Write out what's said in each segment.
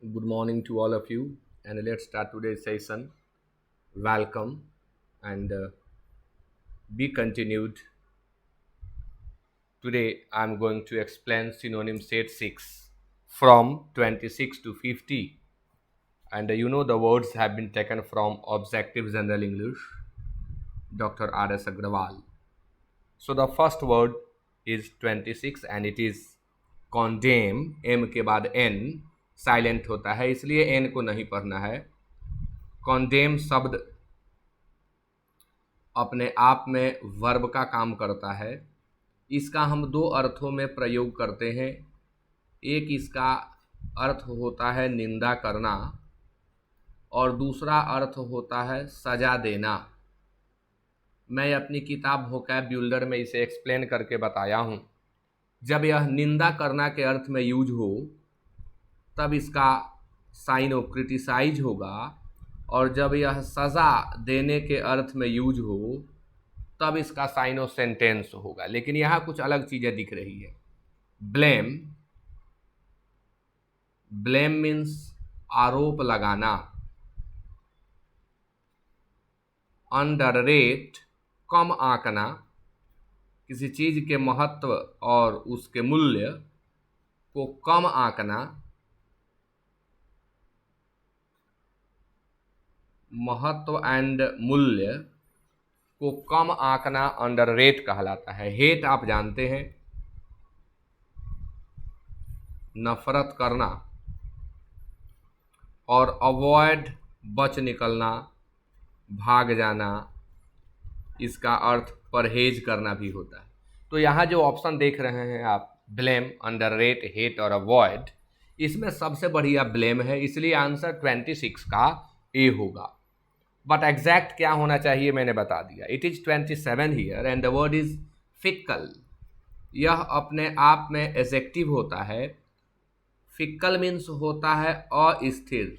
Good morning to all of you, and let's start today's session. Welcome and be continued. Today I'm going to explain synonym set 6 from 26 to 50. And the words have been taken from Objective General English, Dr. R.S. Agrawal. So the first word is 26 and it is condemn. M के बाद N silent होता है, इसलिए N को नहीं पढ़ना है। condemn शब्द अपने आप में वर्ब का काम करता है। इसका हम दो अर्थों में प्रयोग करते हैं। एक इसका अर्थ होता है निंदा करना और दूसरा अर्थ होता है सजा देना। मैं अपनी किताब वोकैब्युलरी में इसे एक्सप्लेन करके बताया हूँ। जब यह निंदा करना के अर्थ में यूज हो तब इसका साइन ऑफ क्रिटिसाइज होगा, और जब यह सज़ा देने के अर्थ में यूज हो तब इसका साइन ऑफ सेंटेंस होगा। लेकिन यहाँ कुछ अलग चीज़ें दिख रही है। ब्लेम, ब्लेम मीन्स आरोप लगाना। अंडररेट कम आंकना, किसी चीज़ के महत्व और उसके मूल्य को कम आंकना। महत्व एंड मूल्य को कम आंकना अंडररेट कहलाता है। हेट आप जानते हैं, नफरत करना, और अवॉइड बच निकलना, भाग जाना, इसका अर्थ परहेज करना भी होता है। तो यहाँ जो ऑप्शन देख रहे हैं आप, ब्लेम, अंडररेट, हेट और अवॉइड, इसमें सबसे बढ़िया ब्लेम है, इसलिए आंसर 26 का ए होगा। बट एग्जैक्ट क्या होना चाहिए मैंने बता दिया। It is 27 here and the word is fickle. यह अपने आप में एडजेक्टिव होता है। फिक्कल मीन्स होता है अस्थिर।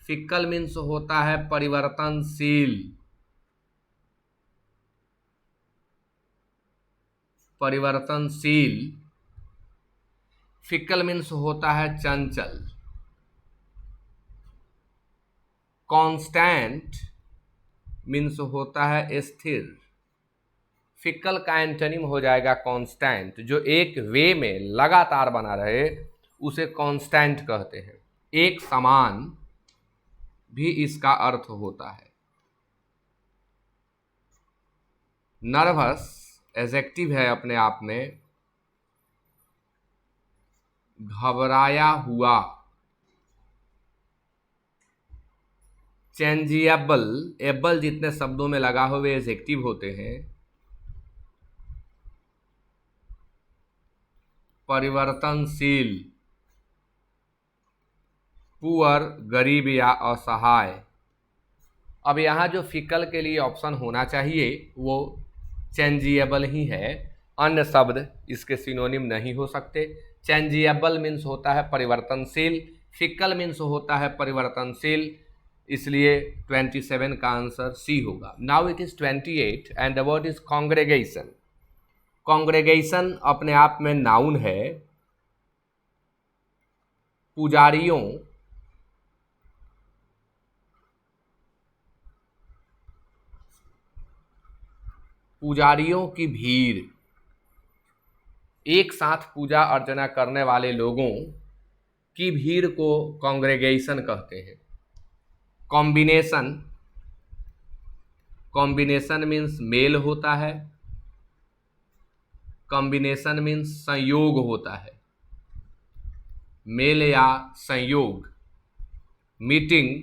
फिक्कल मीन्स होता है परिवर्तनशील। परिवर्तनशील। फिक्कल मीन्स होता है चंचल। कांस्टेंट मीन्स होता है स्थिर। फिक्कल का एंटोनिम हो जाएगा कांस्टेंट। जो एक वे में लगातार बना रहे उसे कांस्टेंट कहते हैं। एक समान भी इसका अर्थ होता है। नर्वस एडजेक्टिव है अपने आप में। घबराया हुआ। चेंजिएबल, एबल जितने शब्दों में लगा हुए एडजेक्टिव होते हैं। परिवर्तनशील। पुअर, गरीब या असहाय। अब यहाँ जो फिकल के लिए ऑप्शन होना चाहिए वो चेंजिएबल ही है। अन्य शब्द इसके सिनोनिम नहीं हो सकते। चेंजिएबल मीन्स होता है परिवर्तनशील, फिकल मीन्स होता है परिवर्तनशील, इसलिए 27 का आंसर सी होगा। Now it is 28 and the word is congregation. Congregation अपने आप में नाउन है। पुजारियों, पुजारियों की भीड़, एक साथ पूजा अर्चना करने वाले लोगों की भीड़ को कांग्रेगेशन कहते हैं। कॉम्बिनेशन, कॉम्बिनेशन मीन्स मेल होता है। कॉम्बिनेशन मीन्स संयोग होता है, मेल या संयोग। मीटिंग,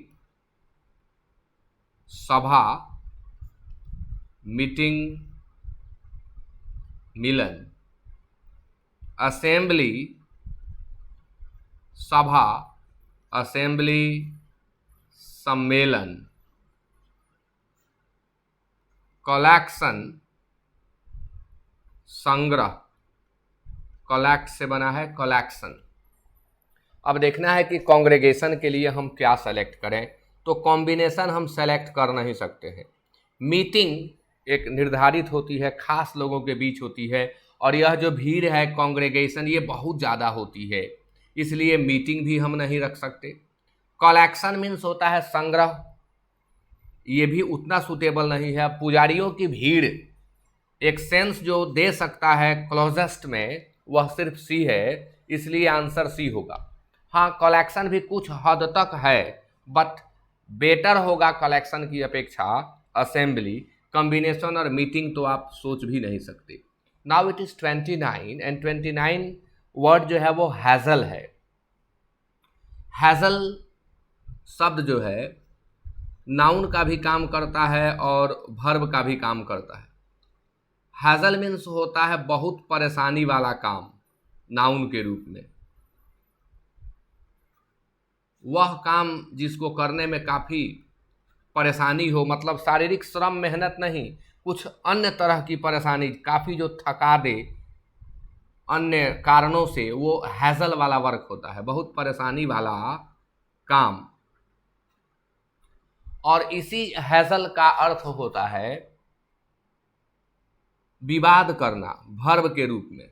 सभा, मीटिंग, मिलन। असेंबली, सभा, असेंबली, सम्मेलन। कलेक्शन, संग्रह। कलेक्ट से बना है कलेक्शन। अब देखना है कि कांग्रेगेशन के लिए हम क्या सेलेक्ट करें। तो कॉम्बिनेशन हम सेलेक्ट कर नहीं सकते हैं। मीटिंग एक निर्धारित होती है, खास लोगों के बीच होती है, और यह जो भीड़ है कांग्रेगेशन ये बहुत ज़्यादा होती है। इसलिए मीटिंग भी हम नहीं रख सकते। कलेक्शन मीन्स होता है संग्रह, ये भी उतना सूटेबल नहीं है। पुजारियों की भीड़ एक सेंस जो दे सकता है क्लोजेस्ट में, वह सिर्फ सी है, इसलिए आंसर सी होगा। हाँ, कलेक्शन भी कुछ हद तक है, बट बेटर होगा कलेक्शन की अपेक्षा असेंबली। कॉम्बिनेशन और मीटिंग तो आप सोच भी नहीं सकते। Now it is 29 and 29 word जो है वो हैजल है। हैजल शब्द जो है नाउन का भी काम करता है और वर्ब का भी काम करता है। हैजल मीन्स होता है बहुत परेशानी वाला काम, नाउन के रूप में। वह काम जिसको करने में काफ़ी परेशानी हो, मतलब शारीरिक श्रम मेहनत नहीं, कुछ अन्य तरह की परेशानी, काफ़ी जो थका दे अन्य कारणों से, वो हैजल वाला वर्क होता है, बहुत परेशानी वाला काम। और इसी हैजल का अर्थ होता है विवाद करना, वर्ब के रूप में।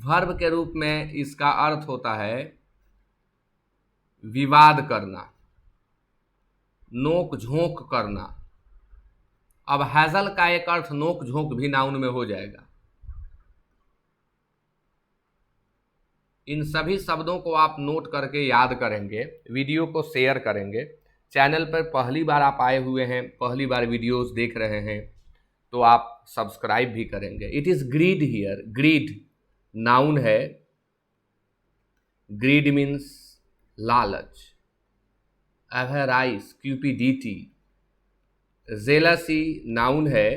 वर्ब के रूप में इसका अर्थ होता है विवाद करना, नोक झोंक करना। अब हैजल का एक अर्थ नोक झोंक भी नाउन में हो जाएगा। इन सभी शब्दों को आप नोट करके याद करेंगे, वीडियो को शेयर करेंगे। चैनल पर पहली बार आप आए हुए हैं, पहली बार वीडियोस देख रहे हैं, तो आप सब्सक्राइब भी करेंगे। It is greed here, greed noun है। ग्रीड मीन्स लालच, एवराइस क्यूपिडिटी। जेलसी नाउन है,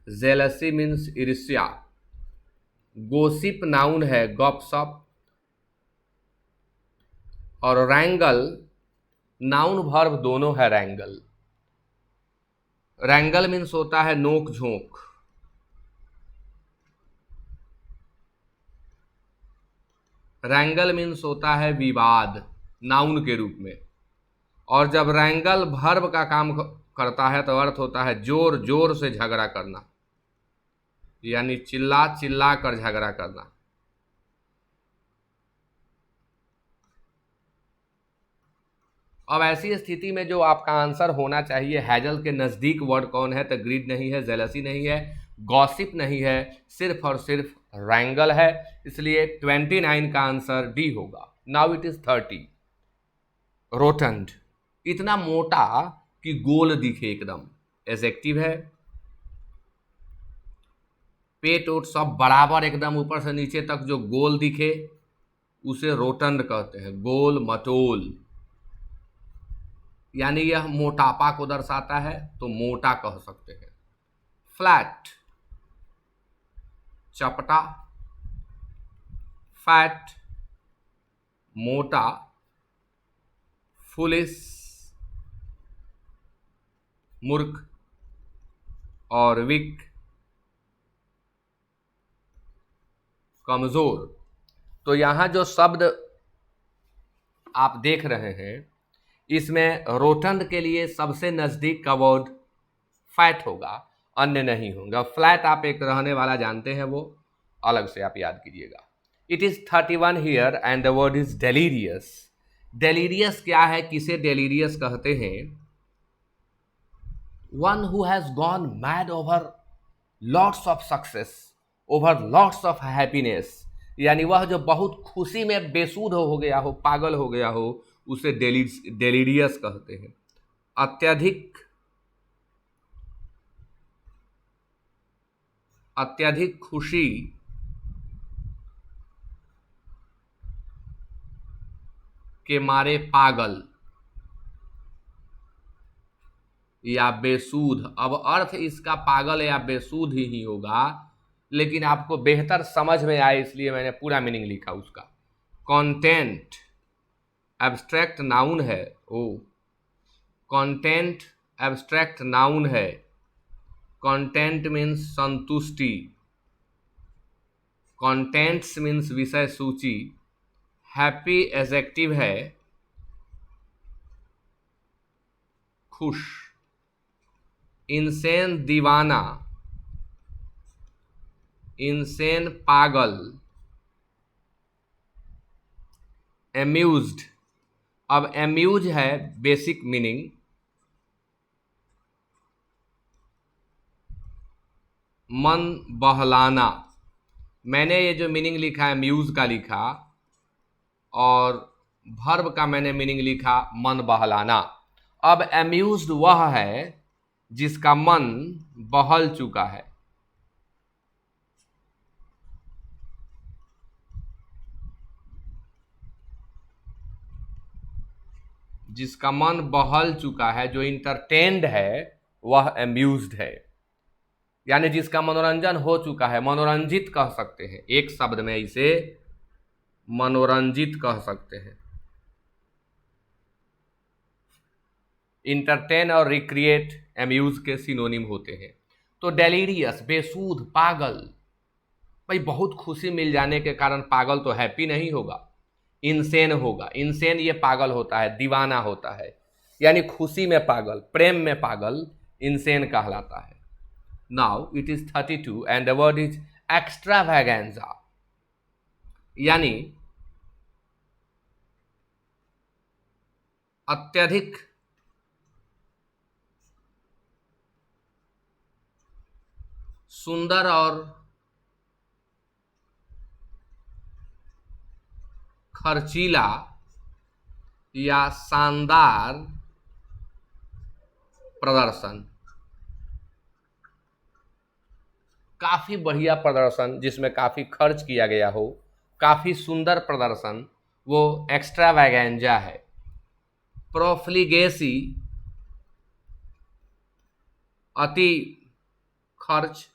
जेलसी मीन्स ईर्ष्या। गोसिप नाउन है, गपशप। और रैंगल नाउन वर्ब दोनों है, रैंगल। रैंगल मीन्स होता है नोक झोंक। रैंगल मीन्स होता है विवाद, नाउन के रूप में। और जब रैंगल वर्ब का काम करता है तो अर्थ होता है जोर जोर से झगड़ा करना, यानी चिल्ला चिल्ला कर झगड़ा करना। अब ऐसी स्थिति में जो आपका आंसर होना चाहिए, हैजल के नज़दीक वर्ड कौन है, तो ग्रीड नहीं है, जेलसी नहीं है, गॉसिप नहीं है, सिर्फ और सिर्फ रैंगल है। इसलिए 29 का आंसर डी होगा। नाउ इट इज 30, रोटंड, इतना मोटा कि गोल दिखे एकदम, एडजेक्टिव है। पेट ओट सब बराबर एकदम ऊपर से नीचे तक जो गोल दिखे उसे रोटंड कहते हैं, गोल मटोल। यानी यह मोटापा को दर्शाता है, तो मोटा कह सकते हैं। फ्लैट, चपटा। फैट, मोटा। फुलिश, मूर्ख। और वीक, कमजोर। तो यहां जो शब्द आप देख रहे हैं, इसमें रोटंड के लिए सबसे नजदीक का वर्ड फैट होगा, अन्य नहीं होगा। फ्लैट आप एक रहने वाला जानते हैं, वो अलग से आप याद कीजिएगा। It is 31 here and the word is delirious. Delirious क्या है, किसे डेलीरियस कहते हैं? One who has gone mad over lots of success, over lots of happiness. यानी वह जो बहुत खुशी में बेसुध हो गया हो, पागल हो गया हो, उसे डेलीरियस कहते हैं। अत्यधिक खुशी के मारे पागल या बेसूध। अब अर्थ इसका पागल या बेसूध ही होगा, लेकिन आपको बेहतर समझ में आए इसलिए मैंने पूरा मीनिंग लिखा उसका। कंटेंट एब्स्ट्रैक्ट नाउन है। ओ, कंटेंट एब्स्ट्रैक्ट नाउन है। कंटेंट मीन्स संतुष्टि। कंटेंट्स मीन्स विषय सूची। हैप्पी एडजेक्टिव है, खुश। इंसेन दीवाना, इंसेन पागल, एम्यूज्ड। अब एम्यूज है बेसिक मीनिंग, मन बहलाना। मैंने ये जो मीनिंग लिखा है म्यूज का लिखा, और भर्ब का मैंने मीनिंग लिखा मन बहलाना। अब एम्यूज्ड वह है जिसका मन बहल चुका है। जिसका मन बहल चुका है, जो इंटरटेन्ड है, वह एम्यूज्ड है। यानी जिसका मनोरंजन हो चुका है, मनोरंजित कह सकते हैं, एक शब्द में इसे मनोरंजित कह सकते हैं। इंटरटेन और रिक्रिएट एम्यूज के सिनोनिम होते हैं। तो डेलीरियस बेसूध, पागल। भाई बहुत खुशी मिल जाने के कारण पागल तो हैप्पी नहीं होगा, इंसेन होगा। इंसेन ये पागल होता है, दीवाना होता है, यानी खुशी में पागल, प्रेम में पागल इंसेन कहलाता है। Now it is 32 and the word is extravaganza, यानी अत्यधिक सुंदर और खर्चीला या शानदार प्रदर्शन। काफी बढ़िया प्रदर्शन जिसमें काफी खर्च किया गया हो, काफी सुंदर प्रदर्शन, वो एक्स्ट्रावैगेंजा है। प्रोफ्लिगेसी अति खर्च,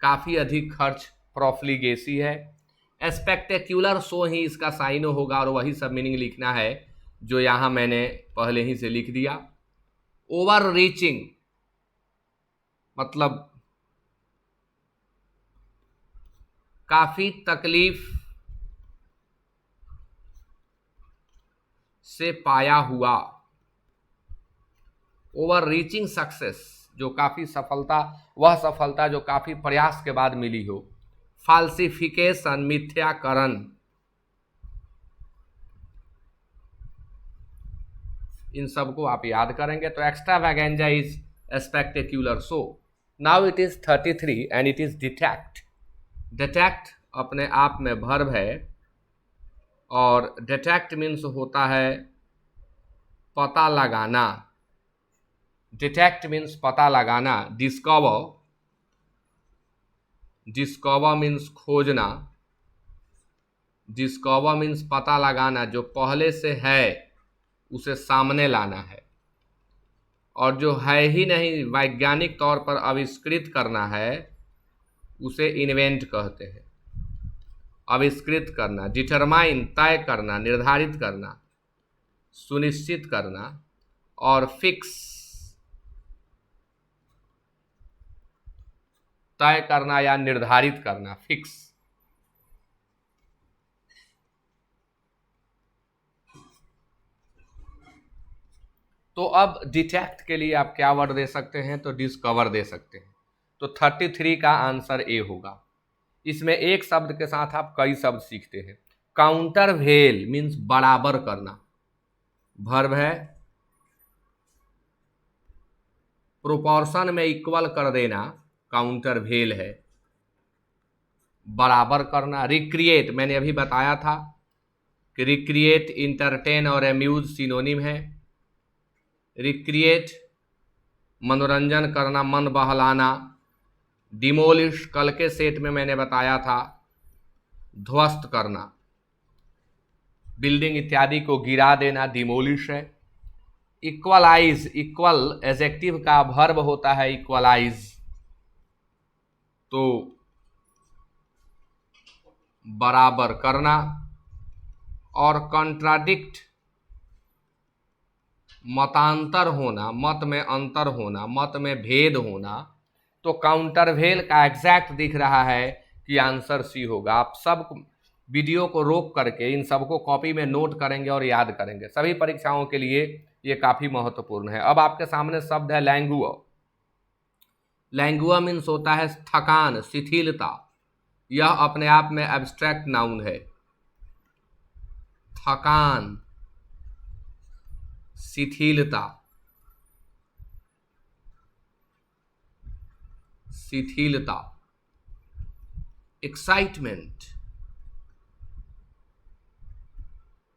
काफी अधिक खर्च प्रोफ्लिगेसी है। स्पेक्टेक्युलर सो ही इसका साइनो होगा, और वही सब मीनिंग लिखना है जो यहां मैंने पहले ही से लिख दिया। ओवर रीचिंग मतलब काफी तकलीफ से पाया हुआ। ओवर रीचिंग सक्सेस, जो काफी सफलता, वह सफलता जो काफी प्रयास के बाद मिली हो। फाल्सिफिकेशन मिथ्याकरण, इन सबको आप याद करेंगे। तो extravaganza is spectacular show. Now it is 33 and it is detect. Detect अपने आप में वर्ब है, और डिटेक्ट मीन्स होता है पता लगाना। डिटेक्ट मीन्स पता लगाना। डिस्कवर, डिस्कवर मीन्स खोजना। डिस्कवर मीन्स पता लगाना, जो पहले से है उसे सामने लाना है, और जो है ही नहीं वैज्ञानिक तौर पर आविष्कृत करना है उसे इन्वेंट कहते हैं। आविष्कृत करना। डिटरमाइन तय करना, निर्धारित करना, सुनिश्चित करना, और फिक्स तय करना या निर्धारित करना, फिक्स। तो अब डिटेक्ट के लिए आप क्या वर्ड दे सकते हैं? तो डिस्कवर दे सकते हैं। तो 33 का आंसर ए होगा। इसमें एक शब्द के साथ आप कई शब्द सीखते हैं। काउंटरवेल मीन्स बराबर करना, वर्ब है। प्रोपोर्शन में इक्वल कर देना, काउंटरवेल है, बराबर करना। रिक्रिएट मैंने अभी बताया था कि रिक्रिएट, इंटरटेन और एम्यूज सिनोनिम है। रिक्रिएट मनोरंजन करना, मन बहलाना। डिमोलिश कल के सेट में मैंने बताया था, ध्वस्त करना, बिल्डिंग इत्यादि को गिरा देना डिमोलिश है। इक्वलाइज, इक्वल एडजेक्टिव का वर्ब होता है इक्वलाइज, तो बराबर करना। और कॉन्ट्राडिक्ट मतांतर होना, मत में अंतर होना, मत में भेद होना। तो काउंटरवेल का एग्जैक्ट दिख रहा है कि आंसर सी होगा। आप सब वीडियो को रोक करके इन सबको कॉपी में नोट करेंगे और याद करेंगे, सभी परीक्षाओं के लिए ये काफी महत्वपूर्ण है। अब आपके सामने शब्द है लैंगुआ। लैंगुआ मीन्स होता है थकान, शिथिलता। यह अपने आप में एब्स्ट्रैक्ट नाउन है। थकान, शिथिलता, शिथिलता, एक्साइटमेंट,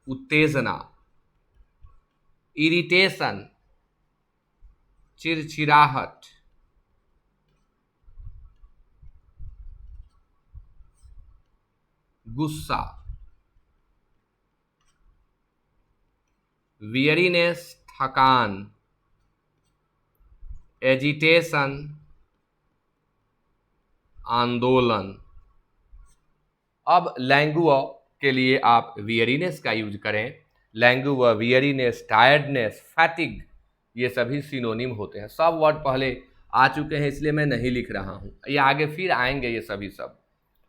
उत्तेजना, इरिटेशन, चिड़चिड़ाहट, गुस्सा, वियरीनेस, थकान, एजिटेशन, आंदोलन। अब लैंगुआ के लिए आप वियरीनेस का यूज करें। लैंगुआ, वियरीनेस, टायर्डनेस, फैटिग, ये सभी सिनोनिम होते हैं। सब वर्ड पहले आ चुके हैं इसलिए मैं नहीं लिख रहा हूं, ये आगे फिर आएंगे ये सभी शब्द।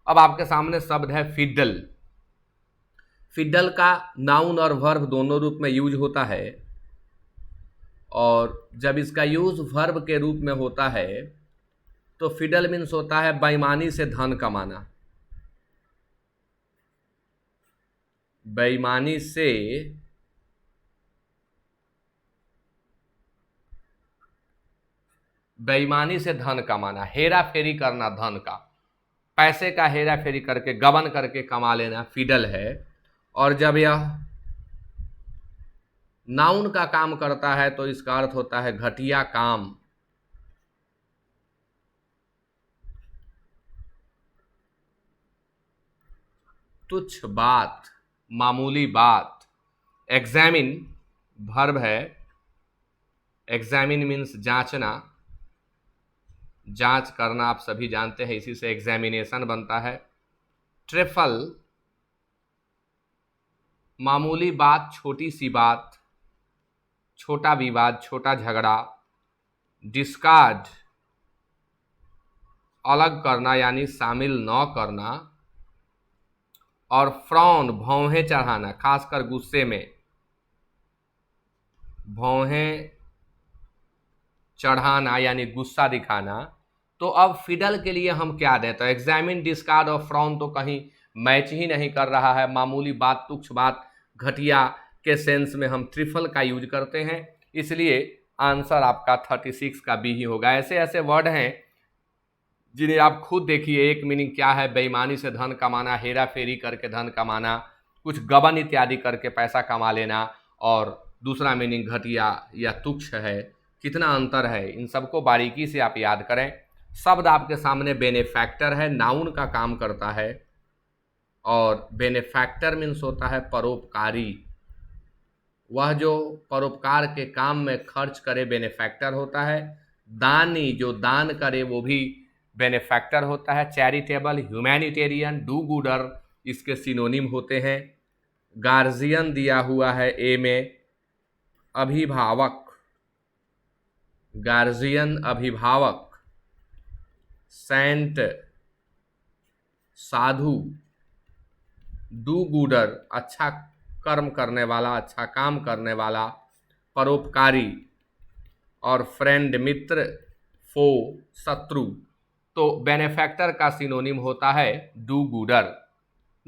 अब आपके सामने शब्द है फिडल। फिडल का नाउन और वर्ब दोनों रूप में यूज होता है, और जब इसका यूज वर्ब के रूप में होता है तो फिडल मीन्स होता है बेईमानी से धन कमाना। बेईमानी से धन कमाना, हेरा फेरी करना धन का, पैसे का हेरा फेरी करके गबन करके कमा लेना फिडल है। और जब यह नाउन का काम करता है तो इसका अर्थ होता है घटिया काम। तुच्छ बात, मामूली बात। एग्जामिन वर्ब है, एग्जामिन मीन्स जांचना, जांच करना, आप सभी जानते हैं, इसी से एग्जामिनेशन बनता है। ट्रिफल, मामूली बात, छोटी सी बात, छोटा विवाद, छोटा झगड़ा। डिस्कार्ड, अलग करना यानी शामिल न करना। और फ्रॉन, भौहें चढ़ाना, खासकर गुस्से में भौहें चढ़ाना यानी गुस्सा दिखाना। तो अब फिडल के लिए हम क्या दें? तो एग्जामिन, डिस्कार्ड और फ्रॉन तो कहीं मैच ही नहीं कर रहा है। मामूली बात, तुच्छ बात, घटिया के सेंस में हम ट्रिफल का यूज करते हैं, इसलिए आंसर आपका 36 का बी ही होगा। ऐसे ऐसे वर्ड हैं जिन्हें आप खुद देखिए। एक मीनिंग क्या है? बेईमानी से धन कमाना, हेरा फेरी करके धन कमाना, कुछ गबन इत्यादि करके पैसा कमा लेना, और दूसरा मीनिंग घटिया या तुच्छ है। कितना अंतर है, इन सबको बारीकी से आप याद करें। शब्द आपके सामने बेनेफैक्टर है, नाउन का काम करता है, और बेनेफैक्टर मीन्स होता है परोपकारी। वह जो परोपकार के काम में खर्च करे बेनेफैक्टर होता है। दानी, जो दान करे वो भी बेनेफैक्टर होता है। चैरिटेबल, ह्यूमैनिटेरियन, डू गुडर इसके सिनोनिम होते हैं। गार्जियन दिया हुआ है ए में, अभिभावक, गार्जियन अभिभावक। Saint, Sadhu. डू गुडर, अच्छा कर्म करने वाला, अच्छा काम करने वाला, परोपकारी। और फ्रेंड, मित्र। फो, शत्रु। तो बेनेफैक्टर का सिनोनिम होता है do Gudur.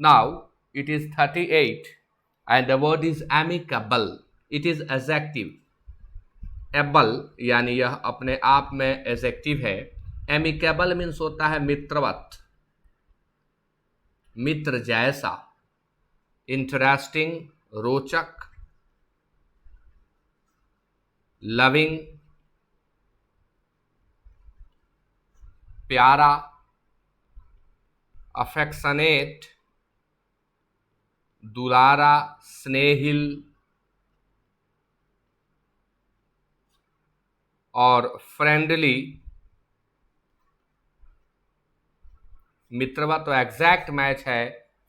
Now it is 38 and the word is amicable. It is adjective. Able यानी यह अपने आप में एडजेक्टिव है। एमिकेबल मीन्स होता है मित्रवत, मित्र जैसा। इंटरेस्टिंग, रोचक। लविंग, प्यारा। अफेक्शनेट, दुलारा, स्नेहिल। और फ्रेंडली, मित्रवत। तो एग्जैक्ट मैच है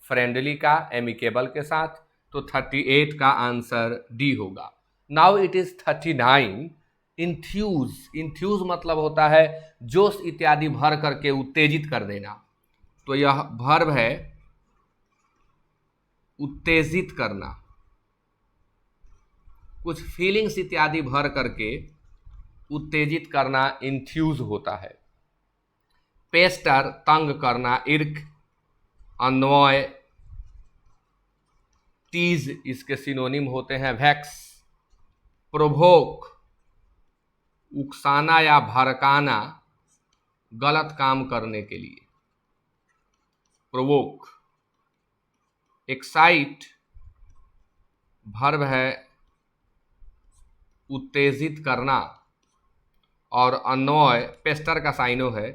फ्रेंडली का एमिकेबल के साथ, तो 38 का आंसर डी होगा। Now it is 39, enthuse. Enthuse मतलब होता है जोश इत्यादि भर करके उत्तेजित कर देना। तो यह वर्ब है उत्तेजित करना, कुछ फीलिंग्स इत्यादि भर करके उत्तेजित करना इंथ्यूज होता है। पेस्टर, तंग करना, इर्क, अन्वय, टीज इसके सिनोनिम होते हैं वेक्स, प्रोवोक उकसाना या भड़काना गलत काम करने के लिए, प्रोवोक। एक्साइट वर्ब है उत्तेजित करना, और अनवॉय पेस्टर का साइनो है,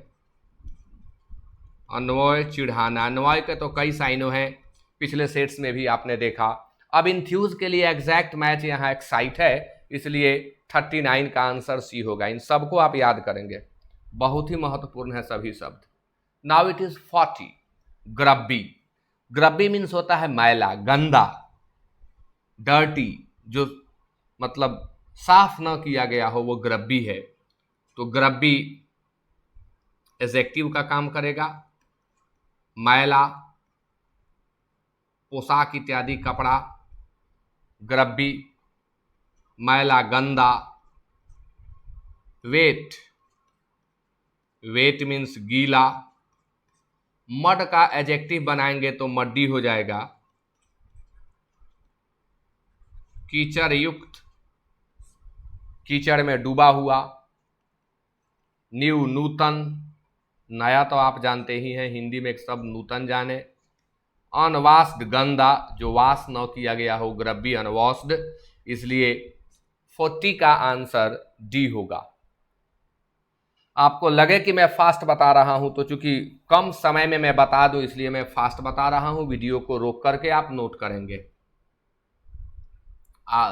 अनवॉय चिढ़ाना। अनवॉय के तो कई साइनो हैं, पिछले सेट्स में भी आपने देखा। अब इन्फ्यूज के लिए एग्जैक्ट मैच यहाँ एक्साइट है, इसलिए 39 का आंसर सी होगा। इन सबको आप याद करेंगे, बहुत ही महत्वपूर्ण है सभी शब्द। Now it is 40, ग्रब्बी। ग्रब्बी मीन्स होता है मैला, गंदा, डर्टी, जो मतलब साफ न किया गया हो वो ग्रब्बी है। तो ग्रब्बी एडजेक्टिव का काम करेगा। मैला, पोशाक इत्यादि कपड़ा, ग्रब्बी, मैला, गंदा। वेट, वेट मीन्स गीला। मड का एडजेक्टिव बनाएंगे तो मड्डी हो जाएगा। कीचड़ युक्त, कीचड़ में डूबा हुआ। न्यू, नूतन, नया तो आप जानते ही हैं, हिंदी में एक शब्द नूतन जाने। अनवाश्ड, गंदा, जो वाश न किया गया हो, ग्रब्बी, अनवॉश्ड। इसलिए 40 का आंसर डी होगा। आपको लगे कि मैं फास्ट बता रहा हूं, तो चूंकि कम समय में मैं बता दूं इसलिए मैं फास्ट बता रहा हूं। वीडियो को रोक करके आप नोट करेंगे।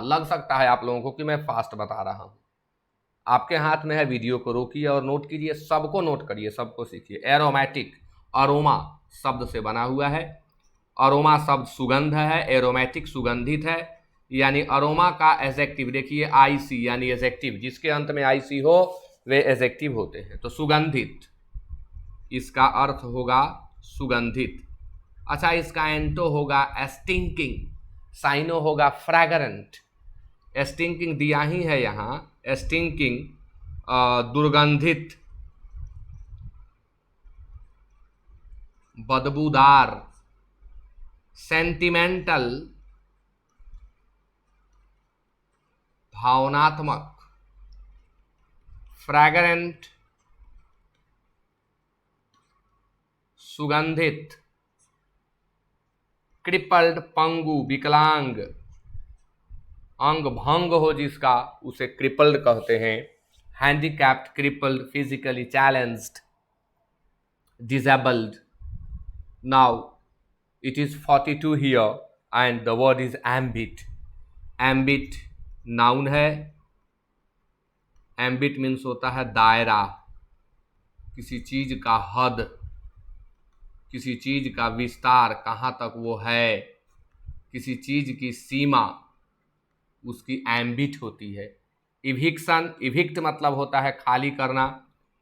लग सकता है आप लोगों को कि मैं फास्ट बता रहा हूं, आपके हाथ में है। वीडियो को रोकिए और नोट कीजिए, सबको नोट करिए, सबको सीखिए। एरोमेटिक, अरोमा शब्द से बना हुआ है। अरोमा शब्द सुगंध है, एरोमेटिक सुगंधित है। यानी अरोमा का एडजेक्टिव देखिए, आईसी यानी एडजेक्टिव, जिसके अंत में आईसी हो वे एडजेक्टिव होते हैं। तो सुगंधित, इसका अर्थ होगा सुगंधित। अच्छा, इसका एंटो होगा स्टिंकिंग, साइनो होगा फ्रैग्रेंट। स्टिंकिंग दिया ही है यहाँ, स्टिंकिंग दुर्गंधित, बदबूदार। सेंटिमेंटल, भावनात्मक। फ्रैग्रेंट, सुगंधित। क्रिपल्ड, पंगु, विकलांग, अंग भंग हो जिसका उसे क्रिपल्ड कहते हैं। Handicapped, crippled, physically challenged, disabled. Now it is 42 here and the word is ambit. Ambit noun है। एम्बिट मीन्स होता है दायरा, किसी चीज का हद, किसी चीज का विस्तार, कहाँ तक वो है, किसी चीज की सीमा, उसकी एम्बिट होती है। इविक्शन, इविक्ट मतलब होता है खाली करना।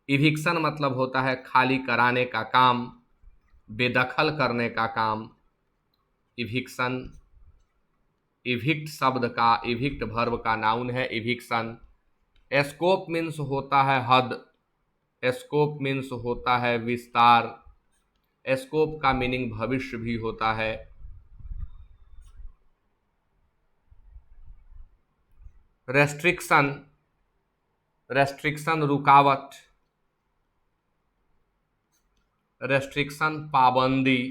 इविक्शन मतलब होता है खाली कराने का काम, बेदखल करने का काम। इविक्शन, इविक्ट शब्द का, इविक्ट वर्ब का नाउन है इविक्शन। स्कोप मीन्स होता है हद, स्कोप मीन्स होता है विस्तार। स्कोप का मीनिंग भविष्य भी होता है। रेस्ट्रिक्शन, रेस्ट्रिक्शन रुकावट। रेस्ट्रिक्शन पाबंदी,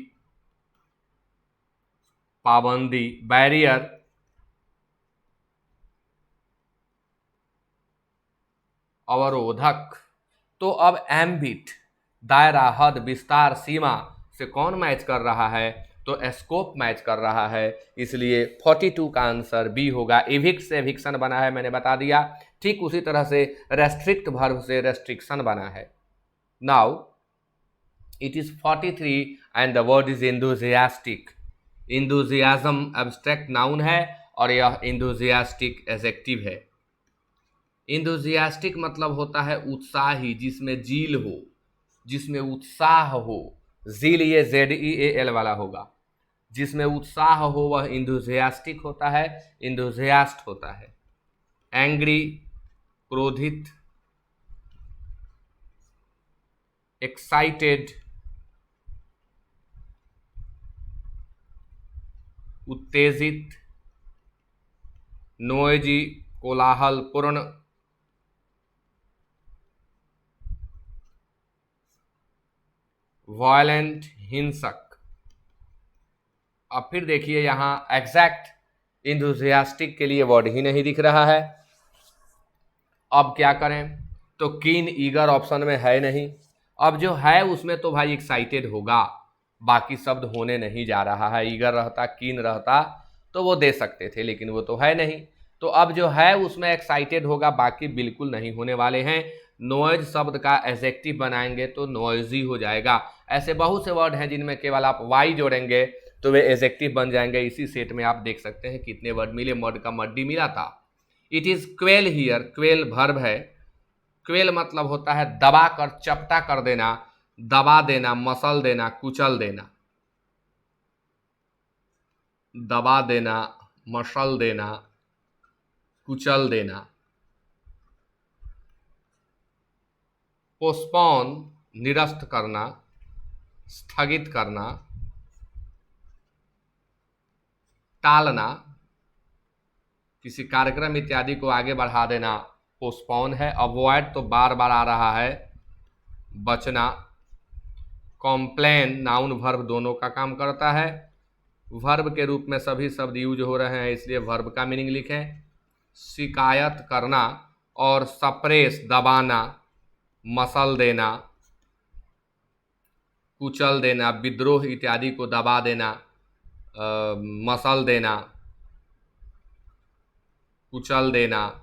पाबंदी। बैरियर, अवरोधक। तो अब एम्बिट, दायरा, हद, विस्तार, सीमा से कौन मैच कर रहा है? तो स्कोप मैच कर रहा है। इसलिए 42 का आंसर बी होगा। इविक्ट से एविक्शन बना है, मैंने बता दिया। ठीक उसी तरह से रेस्ट्रिक्ट वर्ब से रेस्ट्रिक्शन बना है। Now it is 43 and the word is enthusiastic. Enthusiasm abstract noun है और यह एंथुसियास्टिक एडजेक्टिव है। एंथुसियास्टिक मतलब होता है उत्साही, जिसमें जील हो, जिसमें उत्साह हो। जील ये ZEAL वाला होगा। जिसमें उत्साह हो वह एंथुसियास्टिक होता है, एंथुसियास्ट होता है। एंग्री, क्रोधित। एक्साइटेड, उत्तेजित, नोएजी कोलाहलपूर्ण, वायलेंट हिंसक। अब फिर देखिए यहाँ एग्जैक्ट इंथुजियास्टिक के लिए वर्ड ही नहीं दिख रहा है। अब क्या करें, तो कीन ईगर ऑप्शन में है नहीं, अब जो है उसमें तो भाई एक्साइटेड होगा, बाकी शब्द होने नहीं जा रहा है। ईगर रहता, कीन रहता तो वो दे सकते थे, लेकिन वो तो है नहीं, तो अब जो है उसमें एक्साइटेड होगा, बाकी बिल्कुल नहीं होने वाले हैं। नॉइज शब्द का एडजेक्टिव बनाएंगे तो नॉइजी हो जाएगा। ऐसे बहुत से वर्ड हैं जिनमें केवल आप वाई जोड़ेंगे तो वे एडजेक्टिव बन जाएंगे। इसी सेट में आप देख सकते हैं कितने वर्ड मिले, मड का मड्डी मिला था। It is quail here, quail verb है। क्वेल मतलब होता है दबा कर, चपटा कर देना, दबा देना, मसल देना, कुचल देना, दबा देना, मसल देना, कुचल देना। पोस्टपोन निरस्त करना, स्थगित करना, टालना, किसी कार्यक्रम इत्यादि को आगे बढ़ा देना पोस्टपोन है। अवॉइड तो बार बार आ रहा है, बचना। कॉम्प्लेन नाउन वर्ब दोनों का काम करता है, वर्ब के रूप में सभी शब्द यूज हो रहे हैं, इसलिए वर्ब का मीनिंग लिखें। शिकायत करना और सप्रेस दबाना, मसल देना, कुचल देना, विद्रोह इत्यादि को दबा देना, मसल देना, कुचल देना।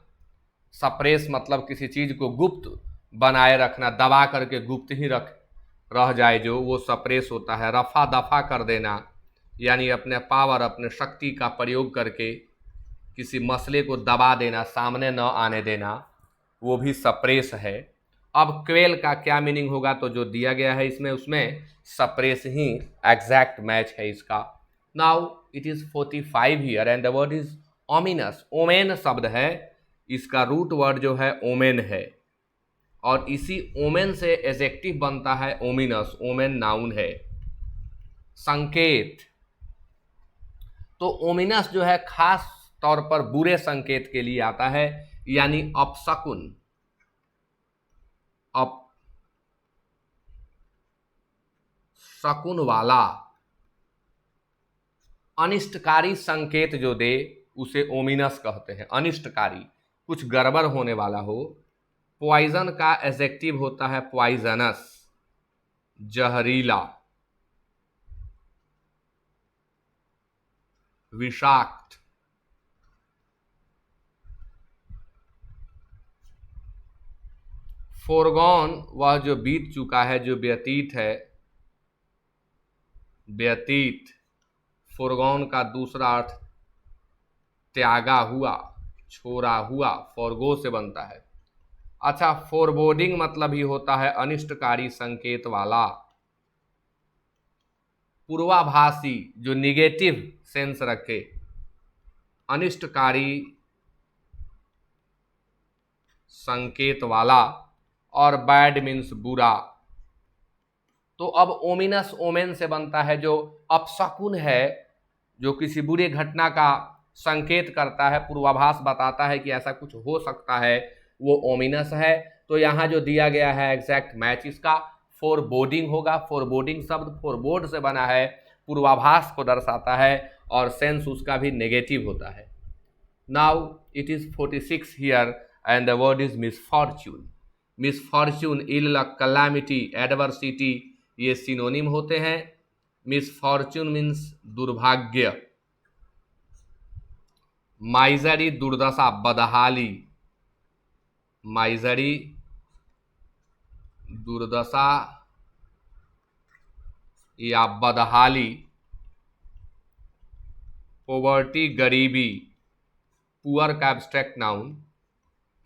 सप्रेस मतलब किसी चीज को गुप्त बनाए रखना, दबा करके गुप्त ही रह जाए जो, वो सप्रेस होता है। रफा दफा कर देना, यानी अपने पावर, अपने शक्ति का प्रयोग करके किसी मसले को दबा देना, सामने न आने देना, वो भी सप्रेस है। अब क्वेल का क्या मीनिंग होगा, तो जो दिया गया है इसमें उसमें सप्रेस ही एग्जैक्ट मैच है इसका। Now it is 45 here and the word is ominous. Omen शब्द है, इसका रूट वर्ड जो है ओमेन है, और इसी ओमेन से एडजेक्टिव बनता है ओमिनस। ओमेन नाउन है। संकेत, तो ओमिनस जो है खास तौर पर बुरे संकेत के लिए आता है, यानी अपशकुन, अपशकुन वाला, अनिष्टकारी संकेत जो दे उसे ओमिनस कहते हैं। अनिष्टकारी, कुछ गड़बड़ होने वाला हो। पॉइजन का एडजेक्टिव होता है पॉइजनस, जहरीला, विषाक्त। फोरगॉन वह जो बीत चुका है, जो व्यतीत है, व्यतीत। फोरगॉन का दूसरा अर्थ त्यागा हुआ, छोड़ा हुआ, फॉरगो से बनता है। अच्छा, फोरबोर्डिंग मतलब ही होता है अनिष्टकारी संकेत वाला। पूर्वाभासी, जो निगेटिव सेंस रखे, अनिष्टकारी संकेत वाला। और बैड मीन्स बुरा। तो अब ओमिनस ओमेन से बनता है, जो अपशकुन है, जो किसी बुरे घटना का संकेत करता है, पूर्वाभास बताता है कि ऐसा कुछ हो सकता है, वो ओमिनस है। तो यहाँ जो दिया गया है एग्जैक्ट मैच इसका फोरबोर्डिंग होगा। फोरबोर्डिंग शब्द फोरबोर्ड से बना है, पूर्वाभास को दर्शाता है, और सेंस उसका भी नेगेटिव होता है। Now it is 46 here and the word is misfortune. Misfortune, ill luck, calamity, adversity, ये सिनोनिम होते हैं। मिसफॉर्च्यून मीन्स दुर्भाग्य। माइजरी, दुर्दशा, बदहाली। माइजरी, दुर्दशा या बदहाली। पॉवर्टी, गरीबी, पुअर का एब्स्ट्रैक्ट नाउन।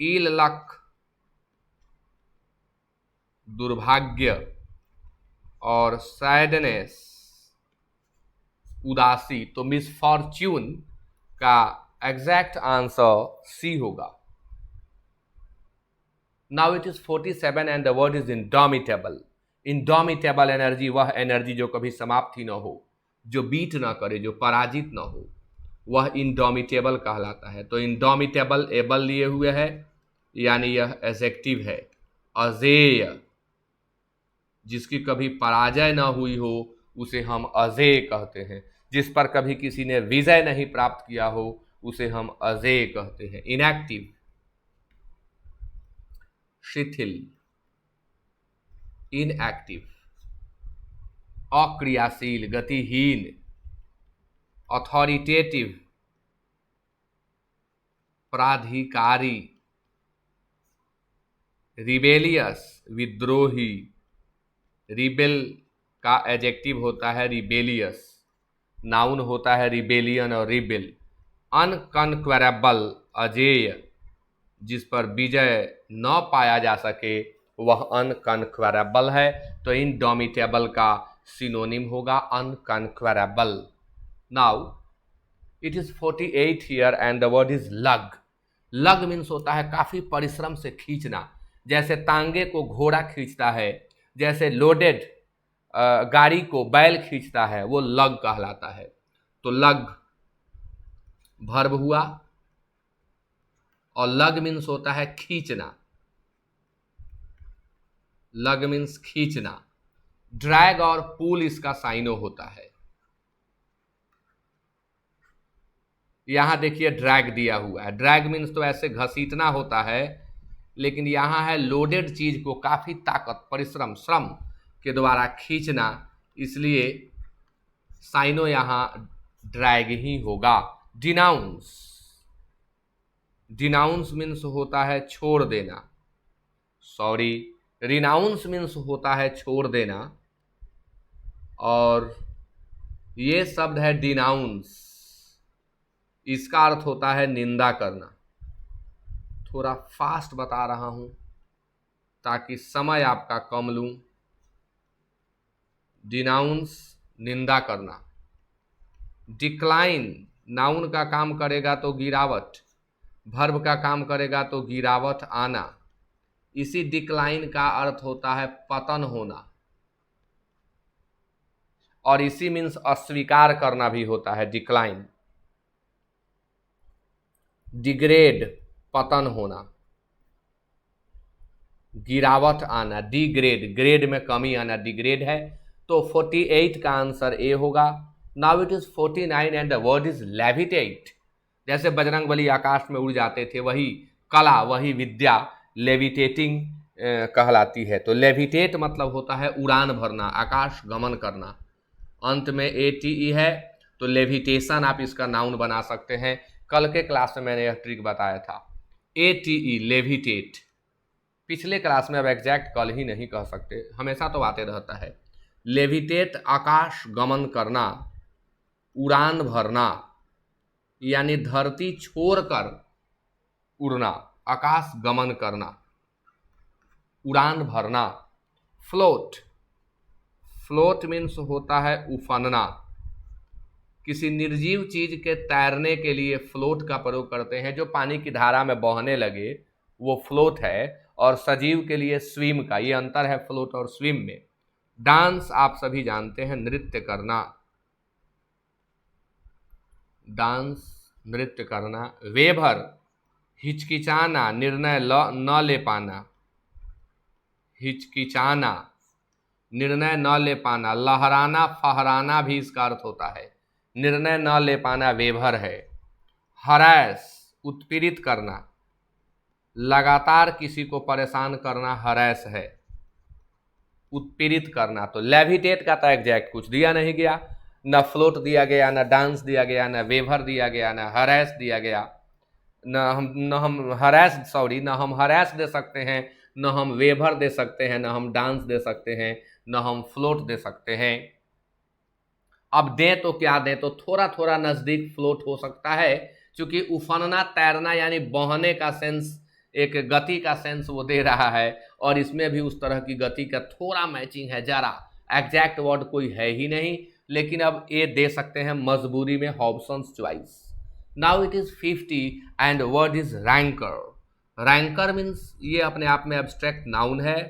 इल लक, दुर्भाग्य, और सैडनेस, उदासी। तो मिसफॉर्च्यून का एग्जैक्ट आंसर सी होगा। Now it is 47 and the word is indomitable. Indomitable energy, वह एनर्जी जो कभी समाप्त ही न हो, जो बीट ना करे, जो पराजित ना हो, वह इंडोमिटेबल कहलाता है। तो इंडोमिटेबल एबल लिए हुए है, यानी यह एडजेक्टिव है। अजेय, जिसकी कभी पराजय ना हुई हो उसे हम अजेय कहते हैं। जिस पर कभी किसी ने विजय नहीं प्राप्त किया हो उसे हम अजेय कहते हैं। इनएक्टिव, शिथिल, इनएक्टिव, अक्रियाशील, गतिहीन। अथॉरिटेटिव, प्राधिकारी। रिबेलियस, विद्रोही। रिबेल का एडजेक्टिव होता है रिबेलियस, नाउन होता है रिबेलियन और रिबेल। अनकन्क्वेरेबल, अजेय, जिस पर विजय न पाया जा सके वह अनकन्क्वेरेबल है। तो इनडोमिटेबल का सिनोनिम होगा unconquerable. Now it is 48 year and the word is lag. Lag means होता है काफी परिश्रम से खींचना, जैसे तांगे को घोड़ा खींचता है, जैसे लोडेड गाड़ी को बैल खींचता है, वो लग कहलाता है। तो लग वर्ब हुआ, और लग मीन्स होता है खींचना। लग मीन्स खींचना। ड्रैग और पुल इसका साइनो होता है। यहां देखिए ड्रैग दिया हुआ है। ड्रैग मीन्स तो ऐसे घसीटना होता है, लेकिन यहां है लोडेड चीज को काफी ताकत, परिश्रम, श्रम के द्वारा खींचना, इसलिए साइनो यहां ड्रैग ही होगा। डिनाउंस, डिनाउंस मीन्स होता है छोड़ देना, सॉरी, रिनाउंस मीन्स होता है छोड़ देना, और ये शब्द है डिनाउंस, इसका अर्थ होता है निंदा करना। थोड़ा फास्ट बता रहा हूं ताकि समय आपका कम लूं। डिनाउंस, निंदा करना। डिक्लाइन, नाउन का काम करेगा तो गिरावट, वर्ब का काम करेगा तो गिरावट आना। इसी डिक्लाइन का अर्थ होता है पतन होना, और इसी मीन्स अस्वीकार करना भी होता है डिक्लाइन। डिग्रेड, पतन होना, गिरावट आना, डिग्रेड, ग्रेड में कमी आना डिग्रेड है। तो 48 का आंसर ए होगा। Now it is 49 and the word is levitate. जैसे बजरंगबली आकाश में उड़ जाते थे, वही कला, वही विद्या लेविटेटिंग कहलाती है। तो लेविटेट मतलब होता है उड़ान भरना, आकाश गमन करना। अंत में ATE है, तो लेविटेशन आप इसका नाउन बना सकते हैं। कल के क्लास में मैंने यह ट्रिक बताया था। ATE, levitate. पिछले क्लास में अब एग्जैक्ट कल ही नहीं कह सकते, हमेशा तो आते रहता है। लेविटेट, आकाश गमन करना, उड़ान भरना, यानी धरती छोड़कर उड़ना, आकाश गमन करना, उड़ान भरना। फ्लोट, फ्लोट मीन्स होता है उफनना। किसी निर्जीव चीज के तैरने के लिए फ्लोट का प्रयोग करते हैं। जो पानी की धारा में बहने लगे वो फ्लोट है, और सजीव के लिए स्विम का, ये अंतर है फ्लोट और स्विम में। डांस आप सभी जानते हैं, नृत्य करना, डांस, नृत्य करना। वेभर, हिचकिचाना, निर्णय न ले पाना, हिचकिचाना, निर्णय न ले पाना। लहराना, फहराना भी इसका अर्थ होता है। निर्णय न ले पाना वेभर है। हरैस, उत्पीड़ित करना, लगातार किसी को परेशान करना हरैस है, उत्पीड़ित करना। तो लेविटेट का तो एग्जैक्ट कुछ दिया नहीं गया, न फ्लोट दिया गया, न डांस दिया गया, न वेभर दिया गया, न हरैस दिया गया। न हम हरैस दे सकते हैं, न हम वेभर दे सकते हैं, न हम डांस दे सकते हैं, न हम फ्लोट दे सकते हैं। अब दें तो क्या दें, तो थोड़ा थोड़ा नजदीक फ्लोट हो सकता है, क्योंकि उफनना, तैरना यानी बहने का सेंस, एक गति का सेंस वो दे रहा है, और इसमें भी उस तरह की गति का थोड़ा मैचिंग है, जरा एग्जैक्ट वर्ड कोई है ही नहीं, लेकिन अब ये दे सकते हैं मजबूरी में, Hobson's choice. Now it is 50 and word is ranker. Ranker means ये अपने आप में एब्स्ट्रैक्ट नाउन है,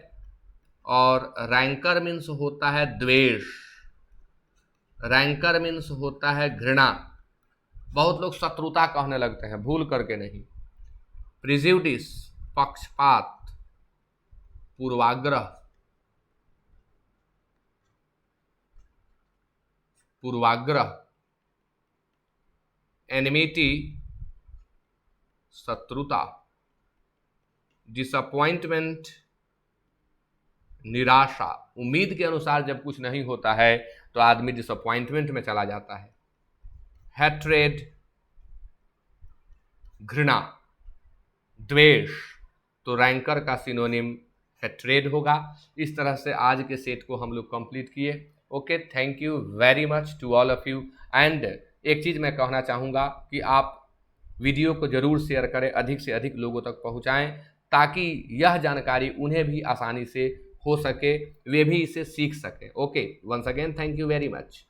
और रैंकर मीन्स होता है द्वेष, रैंकर मीन्स होता है घृणा, बहुत लोग शत्रुता कहने लगते हैं, भूल करके नहीं। प्रिजुडिस पक्षपात, पूर्वाग्रह, पूर्वाग्रह, एनिमिटी शत्रुता, डिसअपॉइंटमेंट निराशा, उम्मीद के अनुसार जब कुछ नहीं होता है तो आदमी डिसअपॉइंटमेंट में चला जाता है। हैट्रेड घृणा, द्वेष, तो रैंकर का सिनोनिम हैट्रेड होगा। इस तरह से आज के सेट को हम लोग कंप्लीट किए। Okay, thank you very much to all of you. And एक चीज़ मैं कहना चाहूँगा कि आप वीडियो को ज़रूर शेयर करें, अधिक से अधिक लोगों तक पहुँचाएं, ताकि यह जानकारी उन्हें भी आसानी से हो सके, वे भी इसे सीख सकें। Okay, once again thank you very much.